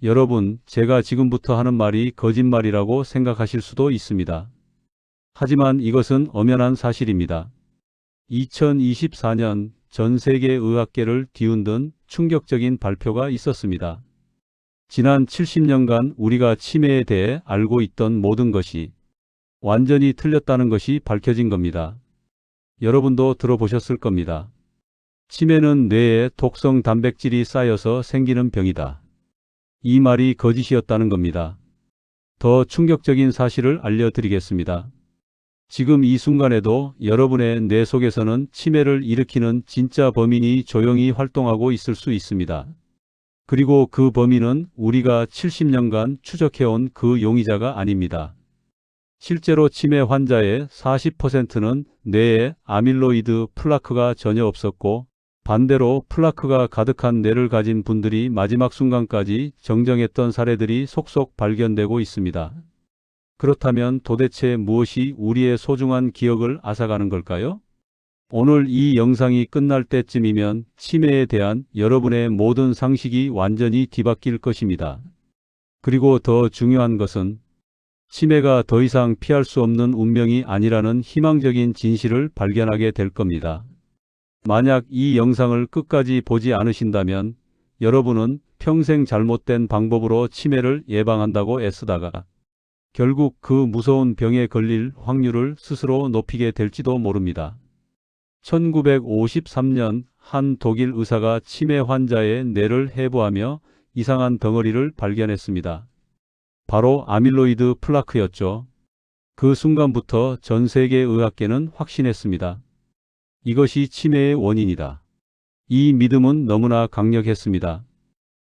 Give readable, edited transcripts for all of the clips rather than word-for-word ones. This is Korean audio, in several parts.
여러분, 제가 지금부터 하는 말이 거짓말이라고 생각하실 수도 있습니다. 하지만 이것은 엄연한 사실입니다. 2024년 전 세계 의학계를 뒤흔든 충격적인 발표가 있었습니다. 지난 70년간 우리가 치매에 대해 알고 있던 모든 것이 완전히 틀렸다는 것이 밝혀진 겁니다. 여러분도 들어보셨을 겁니다. 치매는 뇌에 독성 단백질이 쌓여서 생기는 병이다. 이 말이 거짓이었다는 겁니다. 더 충격적인 사실을 알려드리겠습니다. 지금 이 순간에도 여러분의 뇌 속에서는 치매를 일으키는 진짜 범인이 조용히 활동하고 있을 수 있습니다. 그리고 그 범인은 우리가 70년간 추적해온 그 용의자가 아닙니다. 실제로 치매 환자의 40%는 뇌에 아밀로이드 플라크가 전혀 없었고, 반대로 플라크가 가득한 뇌를 가진 분들이 마지막 순간까지 정정했던 사례들이 속속 발견되고 있습니다. 그렇다면 도대체 무엇이 우리의 소중한 기억을 앗아가는 걸까요? 오늘 이 영상이 끝날 때쯤이면 치매에 대한 여러분의 모든 상식이 완전히 뒤바뀔 것입니다. 그리고 더 중요한 것은 치매가 더 이상 피할 수 없는 운명이 아니라는 희망적인 진실을 발견하게 될 겁니다. 만약 이 영상을 끝까지 보지 않으신다면 여러분은 평생 잘못된 방법으로 치매를 예방한다고 애쓰다가 결국 그 무서운 병에 걸릴 확률을 스스로 높이게 될지도 모릅니다. 1953년 한 독일 의사가 치매 환자의 뇌를 해부하며 이상한 덩어리를 발견했습니다. 바로 아밀로이드 플라크였죠. 그 순간부터 전 세계 의학계는 확신했습니다. 이것이 치매의 원인이다. 이 믿음은 너무나 강력했습니다.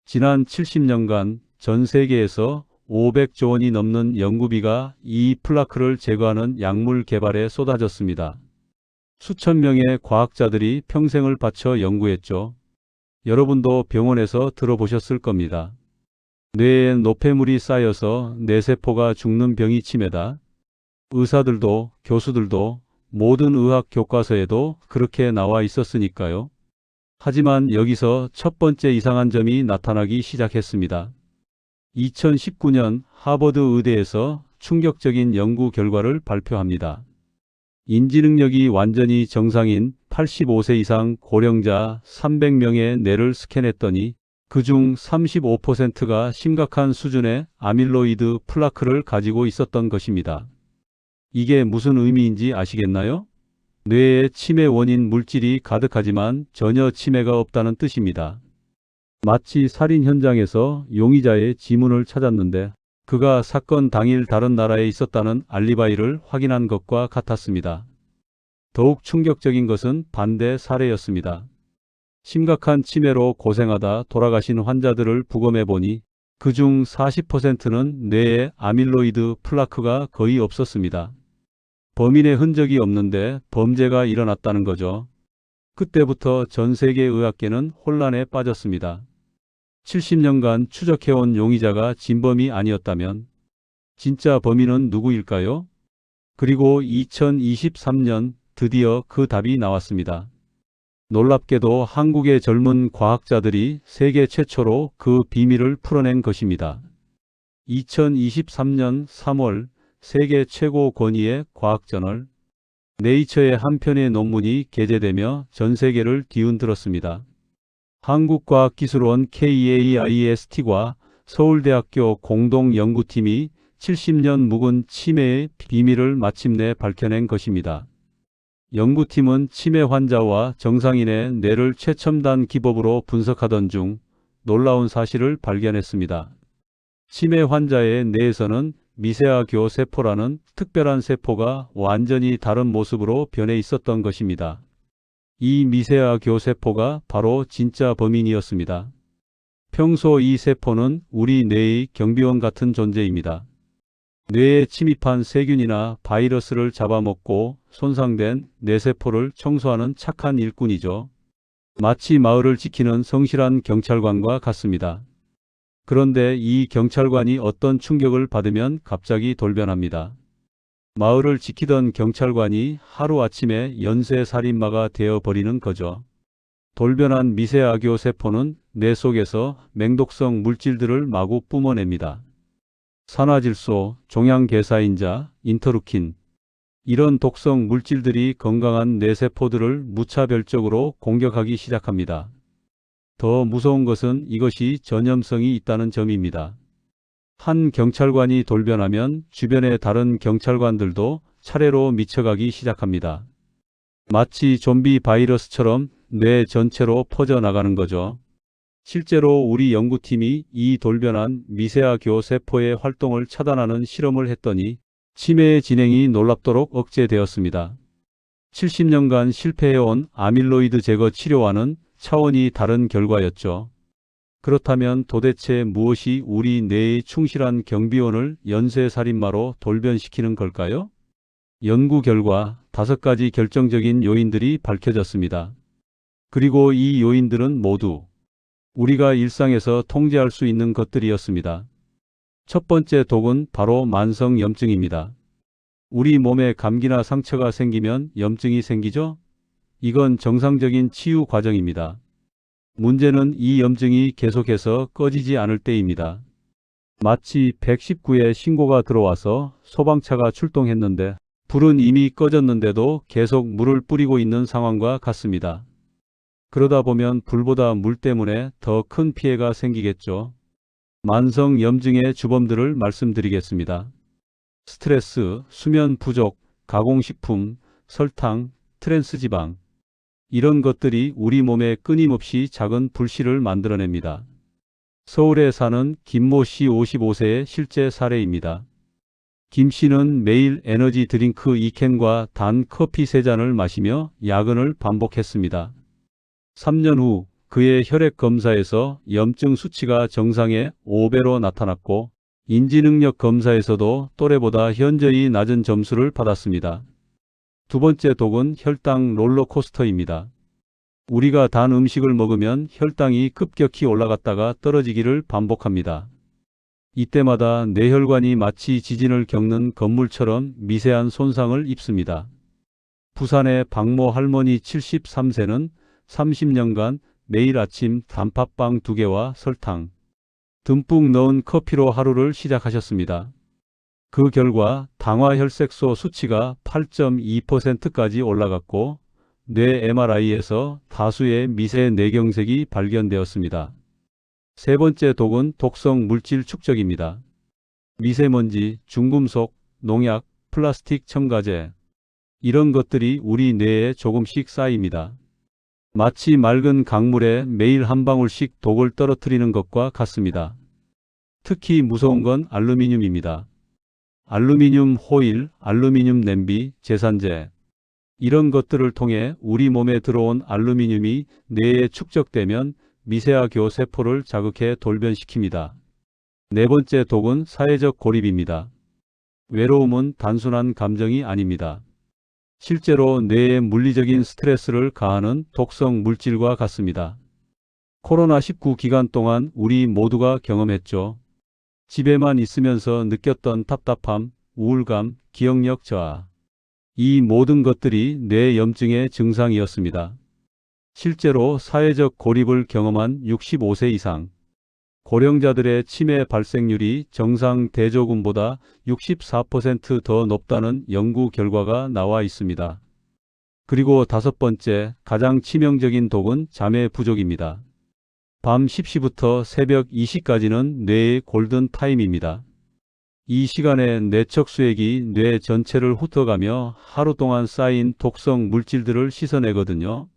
지난 70년간 전 세계에서 500조 원이 넘는 연구비가 이 플라크를 제거하는 약물 개발에 쏟아졌습니다. 수천 명의 과학자들이 평생을 바쳐 연구했죠. 여러분도 병원에서 들어보셨을 겁니다. 뇌에 노폐물이 쌓여서 뇌세포가 죽는 병이 치매다. 의사들도 교수들도 모든 의학 교과서에도 그렇게 나와 있었으니까요. 하지만 여기서 첫 번째 이상한 점이 나타나기 시작했습니다. 2019년 하버드 의대에서 충격적인 연구 결과를 발표합니다. 인지능력이 완전히 정상인 85세 이상 고령자 300명의 뇌를 스캔했더니 그중 35%가 심각한 수준의 아밀로이드 플라크를 가지고 있었던 것입니다. 이게 무슨 의미인지 아시겠나요? 뇌에 치매 원인 물질이 가득하지만 전혀 치매가 없다는 뜻입니다. 마치 살인 현장에서 용의자의 지문을 찾았는데 그가 사건 당일 다른 나라에 있었다는 알리바이를 확인한 것과 같았습니다. 더욱 충격적인 것은 반대 사례였습니다. 심각한 치매로 고생하다 돌아가신 환자들을 부검해 보니 그중 40%는 뇌에 아밀로이드 플라크가 거의 없었습니다. 범인의 흔적이 없는데 범죄가 일어났다는 거죠. 그때부터 전 세계 의학계는 혼란에 빠졌습니다. 70년간 추적해온 용의자가 진범이 아니었다면 진짜 범인은 누구일까요? 그리고 2023년 드디어 그 답이 나왔습니다. 놀랍게도 한국의 젊은 과학자들이 세계 최초로 그 비밀을 풀어낸 것입니다. 2023년 3월 세계 최고 권위의 과학저널 네이처의 한 편의 논문이 게재되며 전 세계를 뒤흔들었습니다. 한국과학기술원 KAIST과 서울대학교 공동연구팀이 70년 묵은 치매의 비밀을 마침내 밝혀낸 것입니다. 연구팀은 치매 환자와 정상인의 뇌를 최첨단 기법으로 분석하던 중 놀라운 사실을 발견했습니다. 치매 환자의 뇌에서는 미세아교 세포라는 특별한 세포가 완전히 다른 모습으로 변해 있었던 것입니다. 이 미세아교 세포가 바로 진짜 범인이었습니다. 평소 이 세포는 우리 뇌의 경비원 같은 존재입니다. 뇌에 침입한 세균이나 바이러스를 잡아먹고 손상된 뇌세포를 청소하는 착한 일꾼이죠. 마치 마을을 지키는 성실한 경찰관과 같습니다. 그런데 이 경찰관이 어떤 충격을 받으면 갑자기 돌변합니다. 마을을 지키던 경찰관이 하루아침에 연쇄살인마가 되어버리는 거죠. 돌변한 미세아교 세포는 뇌 속에서 맹독성 물질들을 마구 뿜어냅니다. 산화질소, 종양계사인자, 인터루킨. 이런 독성 물질들이 건강한 뇌세포들을 무차별적으로 공격하기 시작합니다. 더 무서운 것은 이것이 전염성이 있다는 점입니다. 한 경찰관이 돌변하면 주변의 다른 경찰관들도 차례로 미쳐가기 시작합니다. 마치 좀비 바이러스처럼 뇌 전체로 퍼져나가는 거죠. 실제로 우리 연구팀이 이 돌변한 미세아교 세포의 활동을 차단하는 실험을 했더니 치매의 진행이 놀랍도록 억제되었습니다. 70년간 실패해온 아밀로이드 제거 치료와는 차원이 다른 결과였죠. 그렇다면 도대체 무엇이 우리 뇌의 충실한 경비원을 연쇄살인마로 돌변시키는 걸까요? 연구 결과 5가지 결정적인 요인들이 밝혀졌습니다. 그리고 이 요인들은 모두 우리가 일상에서 통제할 수 있는 것들이었습니다. 첫 번째 독은 바로 만성염증입니다. 우리 몸에 감기나 상처가 생기면 염증이 생기죠? 이건 정상적인 치유 과정입니다. 문제는 이 염증이 계속해서 꺼지지 않을 때입니다. 마치 119에 신고가 들어와서 소방차가 출동했는데 불은 이미 꺼졌는데도 계속 물을 뿌리고 있는 상황과 같습니다. 그러다 보면 불보다 물 때문에 더 큰 피해가 생기겠죠. 만성 염증의 주범들을 말씀드리겠습니다. 스트레스, 수면 부족, 가공식품, 설탕, 트랜스지방. 이런 것들이 우리 몸에 끊임없이 작은 불씨를 만들어냅니다. 서울에 사는 김모 씨 55세의 실제 사례입니다. 김 씨는 매일 에너지 드링크 2캔과 단 커피 3잔을 마시며 야근을 반복했습니다. 3년 후 그의 혈액 검사에서 염증 수치가 정상의 5배로 나타났고 인지능력 검사에서도 또래보다 현저히 낮은 점수를 받았습니다. 두 번째 독은 혈당 롤러코스터입니다. 우리가 단 음식을 먹으면 혈당이 급격히 올라갔다가 떨어지기를 반복합니다. 이때마다 뇌혈관이 마치 지진을 겪는 건물처럼 미세한 손상을 입습니다. 부산의 박모 할머니 73세는 30년간 매일 아침 단팥빵 2개와 설탕 듬뿍 넣은 커피로 하루를 시작하셨습니다. 그 결과 당화혈색소 수치가 8.2%까지 올라갔고 뇌 MRI에서 다수의 미세 뇌경색이 발견되었습니다. 세 번째 독은 독성 물질 축적입니다. 미세먼지, 중금속, 농약, 플라스틱 첨가제. 이런 것들이 우리 뇌에 조금씩 쌓입니다. 마치 맑은 강물에 매일 한 방울씩 독을 떨어뜨리는 것과 같습니다. 특히 무서운 건 알루미늄입니다. 알루미늄 호일, 알루미늄 냄비, 제산제. 이런 것들을 통해 우리 몸에 들어온 알루미늄이 뇌에 축적되면 미세아교 세포를 자극해 돌변시킵니다. 네 번째 독은 사회적 고립입니다. 외로움은 단순한 감정이 아닙니다. 실제로 뇌에 물리적인 스트레스를 가하는 독성 물질과 같습니다. 코로나19 기간 동안 우리 모두가 경험했죠. 집에만 있으면서 느꼈던 답답함, 우울감, 기억력 저하. 이 모든 것들이 뇌 염증의 증상이었습니다. 실제로 사회적 고립을 경험한 65세 이상 고령자들의 치매 발생률이 정상 대조군보다 64% 더 높다는 연구 결과가 나와 있습니다. 그리고 5번째, 가장 치명적인 독은 잠의 부족입니다. 밤 10시부터 새벽 2시까지는 뇌의 골든 타임입니다. 이 시간에 뇌척 수액이 뇌 전체를 훑어가며 하루 동안 쌓인 독성 물질들을 씻어내거든요.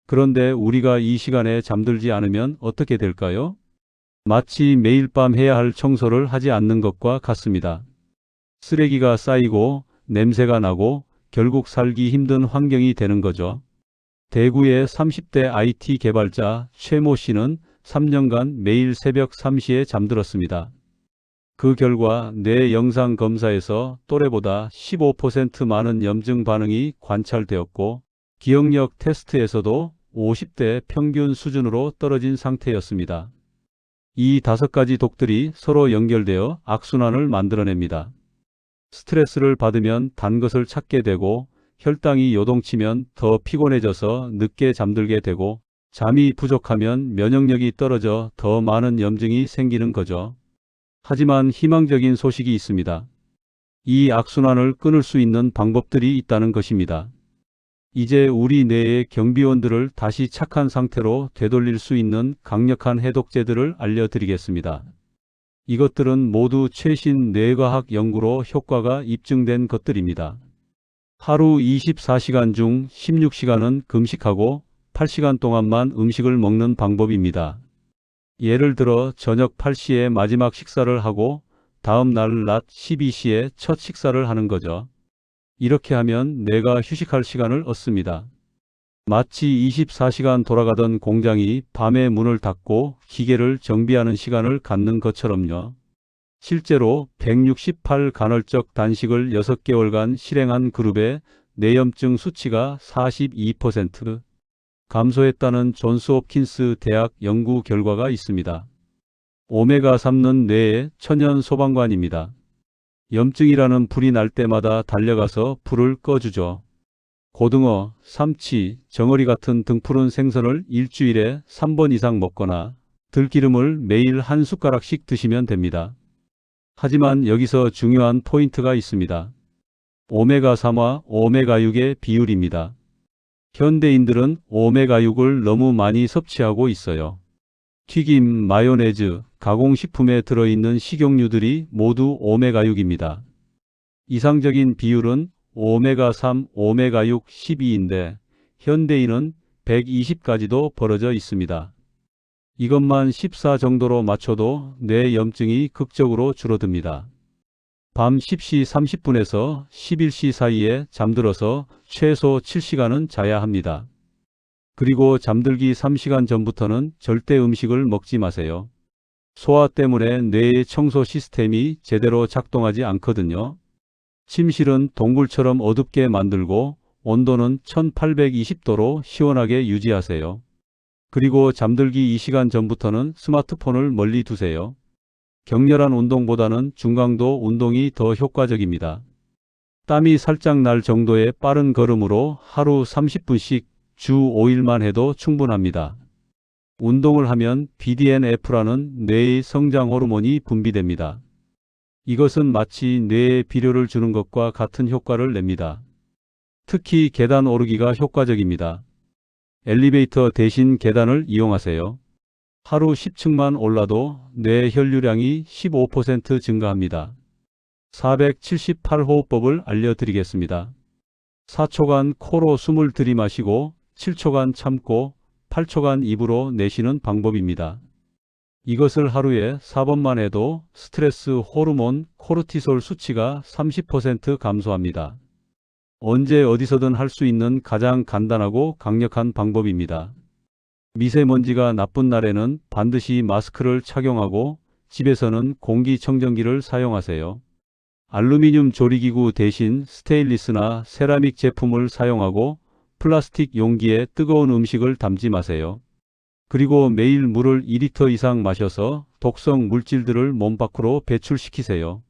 그런데 우리가 이 시간에 잠들지 않으면 어떻게 될까요? 마치 매일 밤 해야 할 청소를 하지 않는 것과 같습니다. 쓰레기가 쌓이고 냄새가 나고 결국 살기 힘든 환경이 되는 거죠. 대구의 30대 IT 개발자 최모 씨는 3년간 매일 새벽 3시에 잠들었습니다. 그 결과 뇌 영상 검사에서 또래보다 15% 많은 염증 반응이 관찰되었고 기억력 테스트에서도 50대 평균 수준으로 떨어진 상태였습니다. 이 5가지 독들이 서로 연결되어 악순환을 만들어냅니다. 스트레스를 받으면 단 것을 찾게 되고 혈당이 요동치면 더 피곤해져서 늦게 잠들게 되고 잠이 부족하면 면역력이 떨어져 더 많은 염증이 생기는 거죠. 하지만 희망적인 소식이 있습니다. 이 악순환을 끊을 수 있는 방법들이 있다는 것입니다. 이제 우리 뇌의 경비원들을 다시 착한 상태로 되돌릴 수 있는 강력한 해독제들을 알려드리겠습니다. 이것들은 모두 최신 뇌과학 연구로 효과가 입증된 것들입니다. 하루 24시간 중 16시간은 금식하고 8시간 동안만 음식을 먹는 방법입니다. 예를 들어 저녁 8시에 마지막 식사를 하고 다음 날 낮 12시에 첫 식사를 하는 거죠. 이렇게 하면 뇌가 휴식할 시간을 얻습니다. 마치 24시간 돌아가던 공장이 밤에 문을 닫고 기계를 정비하는 시간을 갖는 것처럼요. 실제로 168 간헐적 단식을 6개월간 실행한 그룹의 뇌염증 수치가 42% 감소했다는 존스 홉킨스 대학 연구 결과가 있습니다. 오메가3는 뇌의 천연 소방관입니다. 염증이라는 불이 날 때마다 달려가서 불을 꺼주죠. 고등어, 삼치, 정어리 같은 등푸른 생선을 일주일에 3번 이상 먹거나 들기름을 매일 한 숟가락씩 드시면 됩니다. 하지만 여기서 중요한 포인트가 있습니다. 오메가3와 오메가6의 비율입니다. 현대인들은 오메가6을 너무 많이 섭취하고 있어요. 튀김, 마요네즈, 가공식품에 들어있는 식용유들이 모두 오메가6입니다. 이상적인 비율은 오메가3, 오메가6, 12인데 현대인은 120까지도 벌어져 있습니다. 이것만 14 정도로 맞춰도 뇌 염증이 극적으로 줄어듭니다. 밤 10시 30분에서 11시 사이에 잠들어서 최소 7시간은 자야 합니다. 그리고 잠들기 3시간 전부터는 절대 음식을 먹지 마세요. 소화 때문에 뇌의 청소 시스템이 제대로 작동하지 않거든요. 침실은 동굴처럼 어둡게 만들고 온도는 1820도로 시원하게 유지하세요. 그리고 잠들기 2시간 전부터는 스마트폰을 멀리 두세요. 격렬한 운동보다는 중강도 운동이 더 효과적입니다. 땀이 살짝 날 정도의 빠른 걸음으로 하루 30분씩 주 5일만 해도 충분합니다. 운동을 하면 BDNF라는 뇌의 성장 호르몬이 분비됩니다. 이것은 마치 뇌에 비료를 주는 것과 같은 효과를 냅니다. 특히 계단 오르기가 효과적입니다. 엘리베이터 대신 계단을 이용하세요. 하루 10층만 올라도 뇌 혈류량이 15% 증가합니다. 478호흡법을 알려드리겠습니다. 4초간 코로 숨을 들이마시고 7초간 참고 8초간 입으로 내쉬는 방법입니다. 이것을 하루에 4번만 해도 스트레스 호르몬 코르티솔 수치가 30% 감소합니다. 언제 어디서든 할 수 있는 가장 간단하고 강력한 방법입니다. 미세먼지가 나쁜 날에는 반드시 마스크를 착용하고 집에서는 공기청정기를 사용하세요. 알루미늄 조리기구 대신 스테인리스나 세라믹 제품을 사용하고 플라스틱 용기에 뜨거운 음식을 담지 마세요. 그리고 매일 물을 2리터 이상 마셔서 독성 물질들을 몸 밖으로 배출시키세요.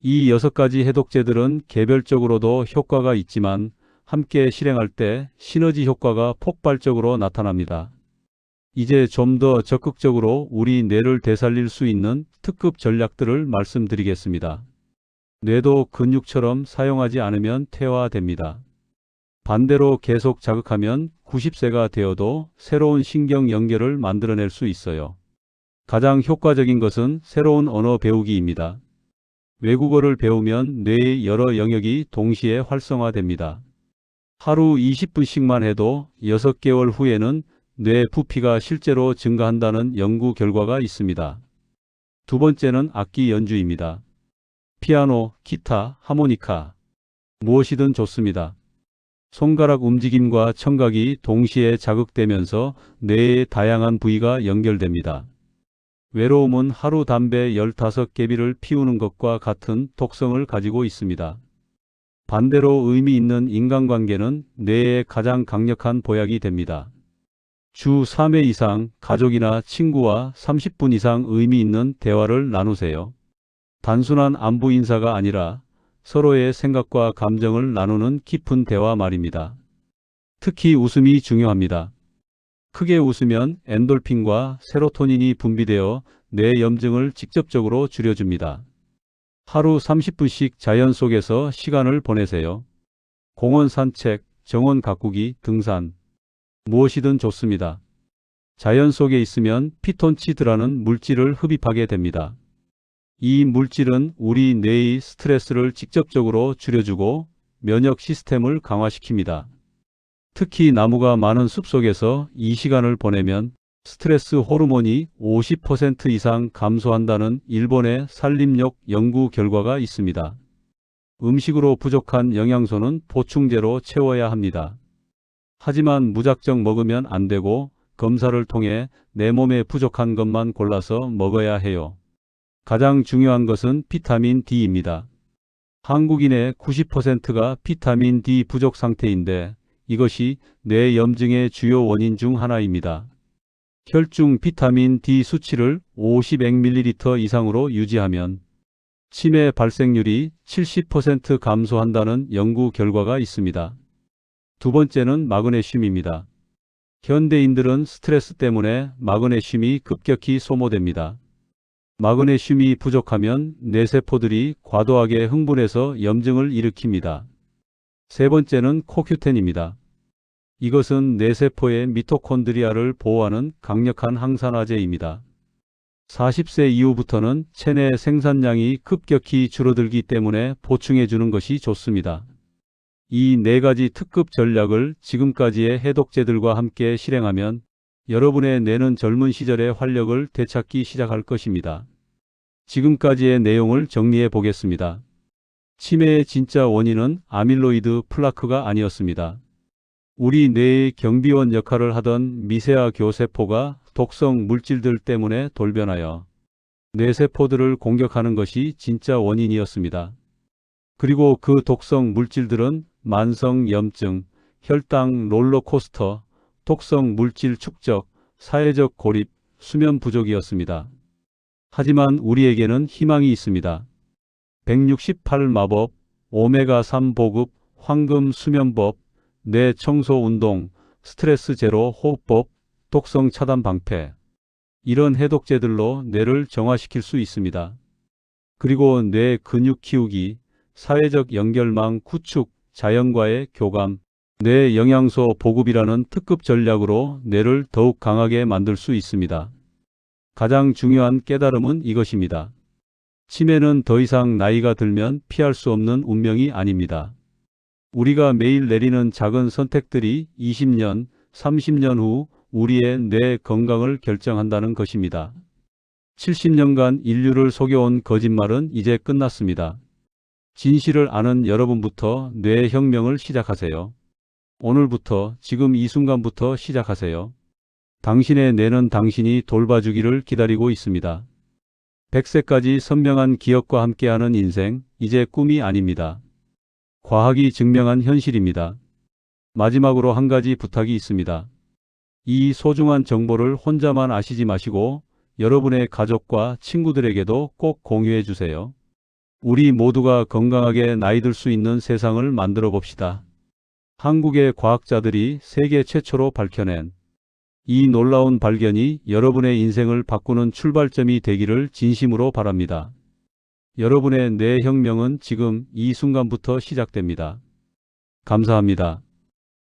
이 6가지 해독제들은 개별적으로도 효과가 있지만 함께 실행할 때 시너지 효과가 폭발적으로 나타납니다. 이제 좀 더 적극적으로 우리 뇌를 되살릴 수 있는 특급 전략들을 말씀드리겠습니다. 뇌도 근육처럼 사용하지 않으면 퇴화됩니다. 반대로 계속 자극하면 90세가 되어도 새로운 신경 연결을 만들어낼 수 있어요. 가장 효과적인 것은 새로운 언어 배우기입니다. 외국어를 배우면 뇌의 여러 영역이 동시에 활성화됩니다. 하루 20분씩만 해도 6개월 후에는 뇌 부피가 실제로 증가한다는 연구 결과가 있습니다. 두 번째는 악기 연주입니다. 피아노, 기타, 하모니카, 무엇이든 좋습니다. 손가락 움직임과 청각이 동시에 자극되면서 뇌의 다양한 부위가 연결됩니다. 외로움은 하루 담배 15개비를 피우는 것과 같은 독성을 가지고 있습니다. 반대로 의미 있는 인간관계는 뇌의 가장 강력한 보약이 됩니다. 주 3회 이상 가족이나 친구와 30분 이상 의미 있는 대화를 나누세요. 단순한 안부 인사가 아니라 서로의 생각과 감정을 나누는 깊은 대화 말입니다. 특히 웃음이 중요합니다. 크게 웃으면 엔돌핀과 세로토닌이 분비되어 뇌 염증을 직접적으로 줄여줍니다. 하루 30분씩 자연 속에서 시간을 보내세요. 공원 산책, 정원 가꾸기, 등산. 무엇이든 좋습니다. 자연 속에 있으면 피톤치드라는 물질을 흡입하게 됩니다. 이 물질은 우리 뇌의 스트레스를 직접적으로 줄여주고 면역 시스템을 강화시킵니다. 특히 나무가 많은 숲속에서 이 시간을 보내면 스트레스 호르몬이 50% 이상 감소한다는 일본의 산림욕 연구 결과가 있습니다. 음식으로 부족한 영양소는 보충제로 채워야 합니다. 하지만 무작정 먹으면 안 되고 검사를 통해 내 몸에 부족한 것만 골라서 먹어야 해요. 가장 중요한 것은 비타민 D입니다. 한국인의 90%가 비타민 D 부족 상태인데 이것이 뇌 염증의 주요 원인 중 하나입니다. 혈중 비타민 D 수치를 50ml 이상으로 유지하면 치매 발생률이 70% 감소한다는 연구 결과가 있습니다. 두 번째는 마그네슘입니다. 현대인들은 스트레스 때문에 마그네슘이 급격히 소모됩니다. 마그네슘이 부족하면 뇌세포들이 과도하게 흥분해서 염증을 일으킵니다. 세 번째는 코큐텐입니다. 이것은 뇌세포의 미토콘드리아를 보호하는 강력한 항산화제입니다. 40세 이후부터는 체내 생산량이 급격히 줄어들기 때문에 보충해 주는 것이 좋습니다. 이 네 가지 특급 전략을 지금까지의 해독제들과 함께 실행하면 여러분의 뇌는 젊은 시절의 활력을 되찾기 시작할 것입니다. 지금까지의 내용을 정리해 보겠습니다. 치매의 진짜 원인은 아밀로이드 플라크가 아니었습니다. 우리 뇌의 경비원 역할을 하던 미세화 교세포가 독성 물질들 때문에 돌변하여 뇌세포들을 공격하는 것이 진짜 원인이었습니다. 그리고 그 독성 물질들은 만성 염증, 혈당 롤러코스터, 독성 물질 축적, 사회적 고립, 수면 부족이었습니다. 하지만 우리에게는 희망이 있습니다. 168 마법, 오메가3 보급, 황금 수면법, 뇌 청소 운동, 스트레스 제로 호흡법, 독성 차단 방패. 이런 해독제들로 뇌를 정화시킬 수 있습니다. 그리고 뇌 근육 키우기, 사회적 연결망 구축, 자연과의 교감, 뇌 영양소 보급이라는 특급 전략으로 뇌를 더욱 강하게 만들 수 있습니다. 가장 중요한 깨달음은 이것입니다. 치매는 더 이상 나이가 들면 피할 수 없는 운명이 아닙니다. 우리가 매일 내리는 작은 선택들이 20년, 30년 후 우리의 뇌 건강을 결정한다는 것입니다. 70년간 인류를 속여온 거짓말은 이제 끝났습니다. 진실을 아는 여러분부터 뇌 혁명을 시작하세요. 오늘부터, 지금 이 순간부터 시작하세요. 당신의 뇌는 당신이 돌봐주기를 기다리고 있습니다. 100세까지 선명한 기억과 함께하는 인생, 이제 꿈이 아닙니다. 과학이 증명한 현실입니다. 마지막으로 한 가지 부탁이 있습니다. 이 소중한 정보를 혼자만 아시지 마시고 여러분의 가족과 친구들에게도 꼭 공유해 주세요. 우리 모두가 건강하게 나이 들 수 있는 세상을 만들어 봅시다. 한국의 과학자들이 세계 최초로 밝혀낸 이 놀라운 발견이 여러분의 인생을 바꾸는 출발점이 되기를 진심으로 바랍니다. 여러분의 뇌 혁명은 지금 이 순간부터 시작됩니다. 감사합니다.